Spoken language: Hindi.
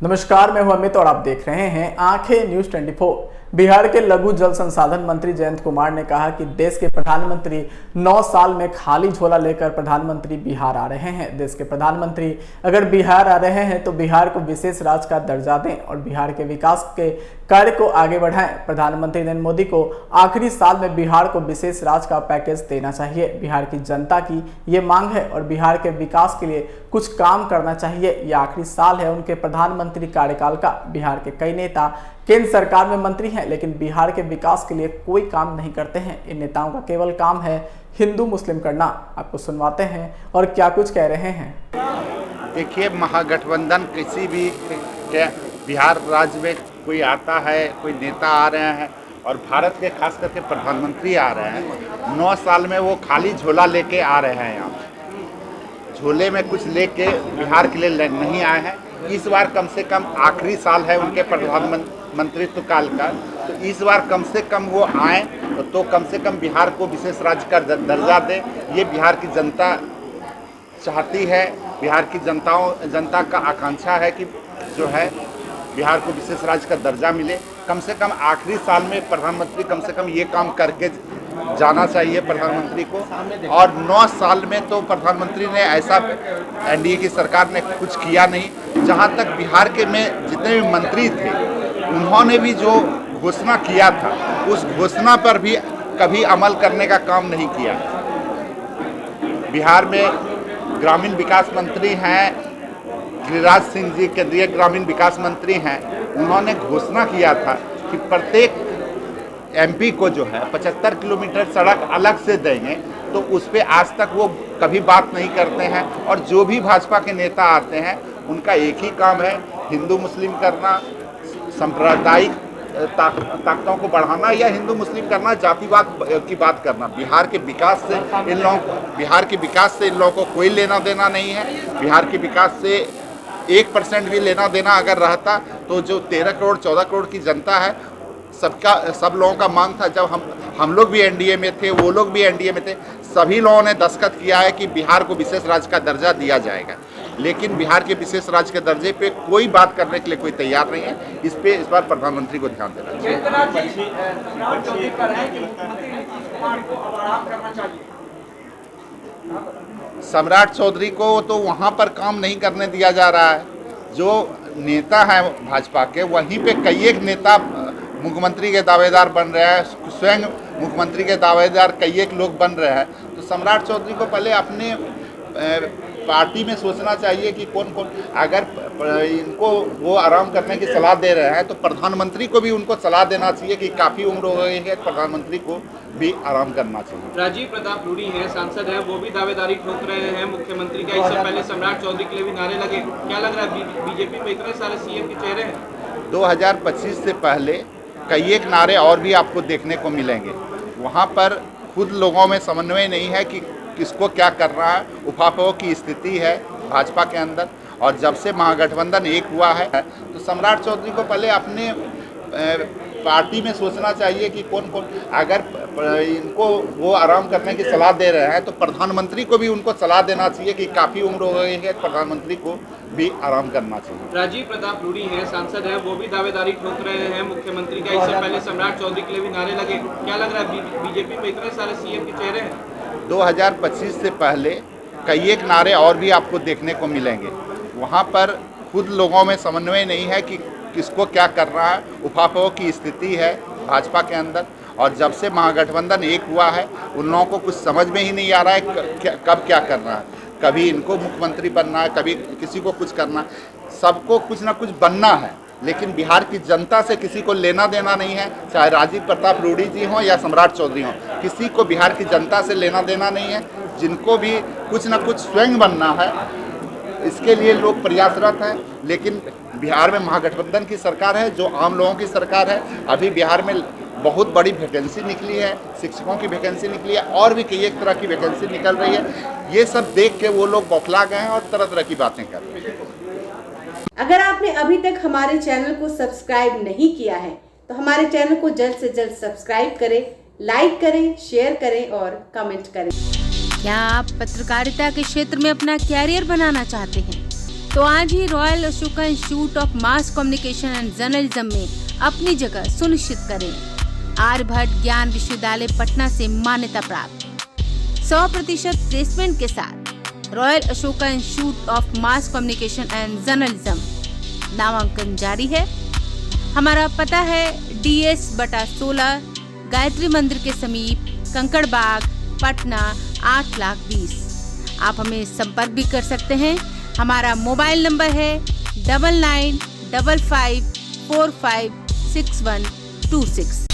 नमस्कार, मैं हूं अमित और आप देख रहे हैं आंखें न्यूज 24। बिहार के लघु जल संसाधन मंत्री जयंत कुमार ने कहा कि देश के प्रधानमंत्री 9 साल में खाली झोला लेकर प्रधानमंत्री बिहार आ रहे हैं। देश के प्रधानमंत्री अगर बिहार आ रहे हैं तो बिहार को विशेष राज्य का दर्जा दें और बिहार के विकास के कार्य को आगे बढ़ाएं। प्रधानमंत्री नरेंद्र मोदी को आखिरी साल में बिहार को विशेष राज्य का पैकेज देना चाहिए। बिहार की जनता की ये मांग है और बिहार के विकास के लिए कुछ काम करना चाहिए। ये आखिरी साल है उनके प्रधानमंत्री कार्यकाल का। बिहार के कई नेता केंद्र सरकार में मंत्री हैं, लेकिन बिहार के विकास के लिए कोई काम नहीं करते हैं। इन नेताओं का केवल काम है हिंदू मुस्लिम करना। आपको सुनवाते हैं और क्या कुछ कह रहे हैं। देखिए, महागठबंधन किसी भी बिहार राज्य में कोई आता है, कोई नेता आ रहे हैं और भारत के खास करके प्रधानमंत्री आ रहे हैं, 9 साल में वो खाली झोला लेके आ रहे हैं। यहाँ झोले में कुछ लेके बिहार के लिए नहीं आए हैं। इस बार कम से कम आखिरी साल है उनके प्रधानमंत्रित्व काल का, तो इस बार कम से कम वो आए तो कम से कम बिहार को विशेष राज्य का दर्जा दें। ये बिहार की जनता चाहती है। बिहार की जनता का आकांक्षा है कि जो है बिहार को विशेष राज्य का दर्जा मिले। कम से कम आखिरी साल में प्रधानमंत्री कम से कम ये काम करके जाना चाहिए प्रधानमंत्री को। और 9 साल में तो प्रधानमंत्री ने ऐसा एनडीए की सरकार ने कुछ किया नहीं। जहाँ तक बिहार के में जितने भी मंत्री थे, उन्होंने भी जो घोषणा किया था उस घोषणा पर भी कभी अमल करने का काम नहीं किया। बिहार में ग्रामीण विकास मंत्री हैं गिरिराज सिंह जी, केंद्रीय ग्रामीण विकास मंत्री हैं। उन्होंने घोषणा किया था कि प्रत्येक एमपी को जो है 75 किलोमीटर सड़क अलग से देंगे, तो उस पर आज तक वो कभी बात नहीं करते हैं। और जो भी भाजपा के नेता आते हैं उनका एक ही काम है हिंदू मुस्लिम करना, सांप्रदायिक ताकतों को बढ़ाना या हिंदू मुस्लिम करना, जातिवाद की बात करना। बिहार के विकास से इन लोगों को कोई लेना देना नहीं है। बिहार के विकास से 1% भी लेना देना अगर रहता तो जो 13 करोड़ 14 करोड़ की जनता है, सब लोगों का मांग था। जब हम लोग भी एनडीए में थे, वो लोग भी एनडीए में थे, सभी लोगों ने दस्तखत किया है कि बिहार को विशेष राज्य का दर्जा दिया जाएगा। लेकिन बिहार के विशेष राज्य के दर्जे पे कोई बात करने के लिए कोई तैयार नहीं है। इस बार प्रधानमंत्री को ध्यान देना चाहिए। सम्राट चौधरी को तो वहाँ पर काम नहीं करने दिया जा रहा है। जो नेता हैं भाजपा के, वहीं पे कई एक नेता मुख्यमंत्री के दावेदार बन रहे हैं, स्वयं मुख्यमंत्री के दावेदार कई एक लोग बन रहे हैं। तो सम्राट चौधरी को पहले अपने पार्टी में सोचना चाहिए कि कौन कौन, अगर इनको वो आराम करने की सलाह दे रहे हैं तो प्रधानमंत्री को भी उनको सलाह देना चाहिए कि काफ़ी उम्र हो गई है, प्रधानमंत्री को भी आराम करना चाहिए। राजीव प्रताप रूडी हैं, सांसद हैं, वो भी दावेदारी ठोक रहे हैं मुख्यमंत्री का। इससे पहले सम्राट चौधरी के लिए भी नारे लगे। क्या लग रहा है बीजेपी में इतने सारे सीएम के चेहरे हैं? 2025 से पहले कई एक नारे और भी आपको देखने को मिलेंगे। वहाँ पर खुद लोगों में समन्वय नहीं है कि किसको क्या करना है। उफाफों की स्थिति है भाजपा के अंदर। और जब से महागठबंधन एक हुआ है तो सम्राट चौधरी को पहले अपने पार्टी में सोचना चाहिए कि कौन कौन, अगर इनको वो आराम करने की सलाह दे रहे हैं तो प्रधानमंत्री को भी उनको सलाह देना चाहिए कि काफ़ी उम्र हो गई है, प्रधानमंत्री को भी आराम करना चाहिए। राजीव प्रताप रूडी हैं, सांसद हैं, वो भी दावेदारी ठोक रहे हैं मुख्यमंत्री का। इससे पहले सम्राट चौधरी के लिए भी नारे लगे। क्या लग रहा है बीजेपी में इतने सारे सीएम के चेहरे हैं? 2025 से पहले कई एक नारे और भी आपको देखने को मिलेंगे। वहाँ पर खुद लोगों में समन्वय नहीं है कि किसको क्या करना है। उफाफों की स्थिति है भाजपा के अंदर। और जब से महागठबंधन एक हुआ है उन लोगों को कुछ समझ में ही नहीं आ रहा है कब क्या करना है। कभी इनको मुख्यमंत्री बनना है, कभी किसी को कुछ करना है। सबको कुछ ना कुछ बनना है, लेकिन बिहार की जनता से किसी को लेना देना नहीं है। चाहे राजीव प्रताप रूडी जी हों या सम्राट चौधरी हों, किसी को बिहार की जनता से लेना देना नहीं है। जिनको भी कुछ ना कुछ स्वयं बनना है, इसके लिए लोग प्रयासरत हैं। लेकिन बिहार में महागठबंधन की सरकार है, जो आम लोगों की सरकार है। अभी बिहार में बहुत बड़ी वैकेंसी निकली है, शिक्षकों की वैकेंसी निकली है, और भी कई एक तरह की वैकेंसी निकल रही है। ये सब देख के वो लोग बौखला गए हैं और तरह तरह की बातें कर रहे हैं। अगर आपने अभी तक हमारे चैनल को सब्सक्राइब नहीं किया है तो हमारे चैनल को जल्द से जल्द सब्सक्राइब करें, लाइक करें, शेयर करें और कमेंट करें। क्या आप पत्रकारिता के क्षेत्र में अपना कैरियर बनाना चाहते हैं? तो आज ही royal Ashoka institute of mass communication and journalism में अपनी जगह सुनिश्चित करें। आर्यभट्ट ज्ञान विश्वविद्यालय पटना से मान्यता प्राप्त 100% प्लेसमेंट के साथ royal Ashoka institute of mass communication and journalism, नामांकन जारी है। हमारा पता है DS/16 गायत्री मंदिर के समीप, कंकड़बाग, पटना 8,20,000। आप हमें संपर्क भी कर सकते हैं। हमारा मोबाइल नंबर है 9955456126।